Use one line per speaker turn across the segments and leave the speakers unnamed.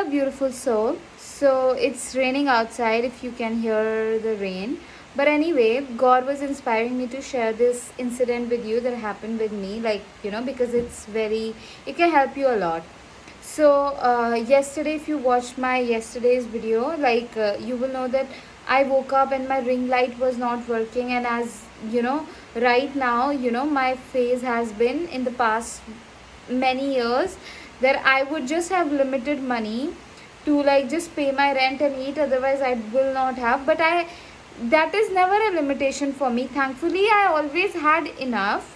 beautiful soul. So it's raining outside if you can hear the rain. But anyway, God was inspiring me to share this incident with you that happened with me, like, because it can help you a lot. So, yesterday, if you watched my yesterday's video, like, you will know that I woke up and my ring light was not working. And as you know, right now, my phase has been in the past many years that I would just have limited money to like just pay my rent and eat, otherwise I will not have. But that is never a limitation for me. Thankfully, I always had enough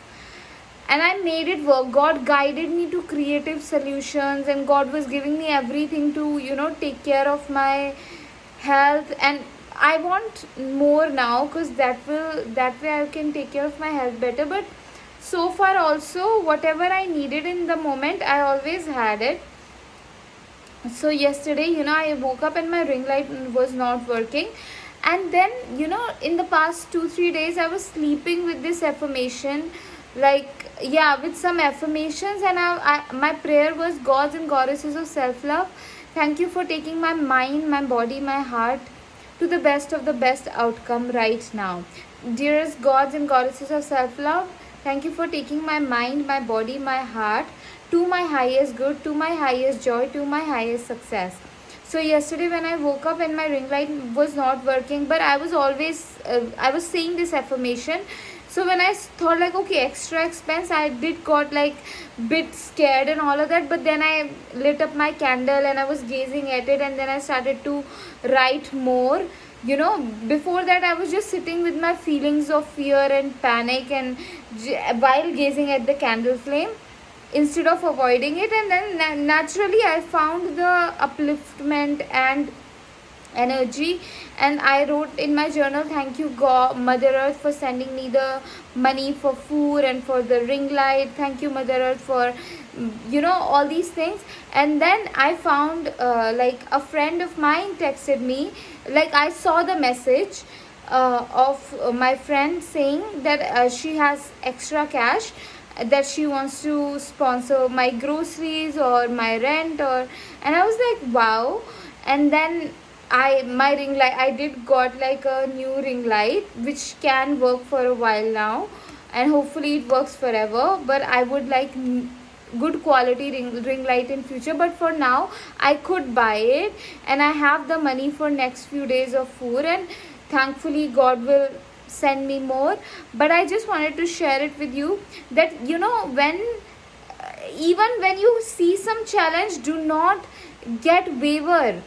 and I made it work. God guided me to creative solutions, and God was giving me everything to take care of my health. And I want more now, because that way I can take care of my health better. But so far also, whatever I needed in the moment, I always had it. So yesterday, I woke up and my ring light was not working. And then, in the past 2-3 days, I was sleeping with this affirmation, like, with some affirmations. And my prayer was, gods and goddesses of self-love, thank you for taking my mind, my body, my heart to the best of the best outcome right now. Dearest gods and goddesses of self-love, thank you for taking my mind, my body, my heart to my highest good, to my highest joy, to my highest success. So yesterday when I woke up and my ring light was not working, but I was saying this affirmation. So when I thought like, okay, extra expense, I did got like bit scared and all of that. But then I lit up my candle and I was gazing at it, and then I started to write more. Before that I was just sitting with my feelings of fear and panic, and while gazing at the candle flame, instead of avoiding it. And then naturally I found the upliftment and energy, and I wrote in my journal, thank you God, Mother Earth, for sending me the money for food and for the ring light. Thank you Mother Earth for all these things. And then I found like a friend of mine texted me, like I saw the message of my friend saying that she has extra cash, that she wants to sponsor my groceries or my rent, and I was like, wow. And then my ring light, I did got like a new ring light which can work for a while now, and hopefully it works forever. But I would like good quality ring light in future. But for now I could buy it, and I have the money for next few days of food, and thankfully God will send me more. But I just wanted to share it with you that when even when you see some challenge, do not get waver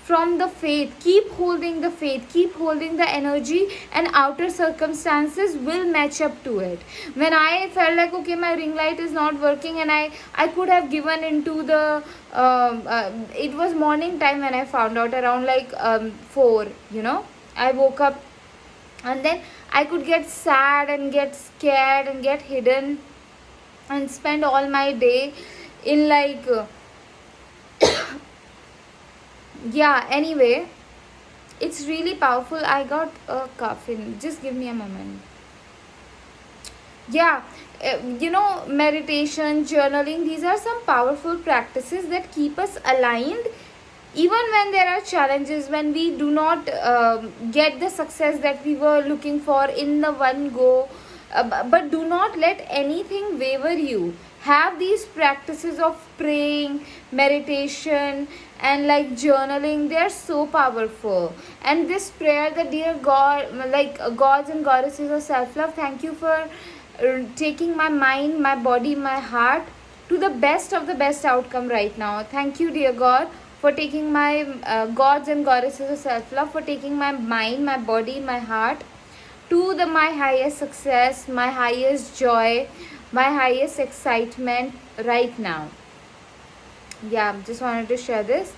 from the faith. Keep holding the faith, keep holding the energy, and outer circumstances will match up to it. When I felt like, okay, my ring light is not working, and I could have given into the it was morning time when I found out, around like 4, I woke up, and then I could get sad and get scared and get hidden and spend all my day in like anyway, it's really powerful. I got a cough in, just give me a moment. Meditation, journaling, these are some powerful practices that keep us aligned even when there are challenges, when we do not get the success that we were looking for in the one go. But do not let anything waver you. Have these practices of praying, meditation, and like journaling. They are so powerful. And this prayer, the dear God, like gods and goddesses of self-love, thank you for taking my mind, my body, my heart to the best of the best outcome right now. Thank you, dear God, for taking my gods and goddesses of self-love, for taking my mind, my body, my heart to my highest success, my highest joy, my highest excitement right now. Just wanted to share this.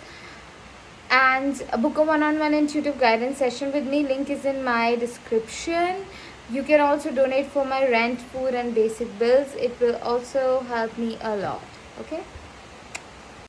And book a one-on-one intuitive guidance session with me. Link is in my description. You can also donate for my rent, food, and basic bills. It will also help me a lot. Okay.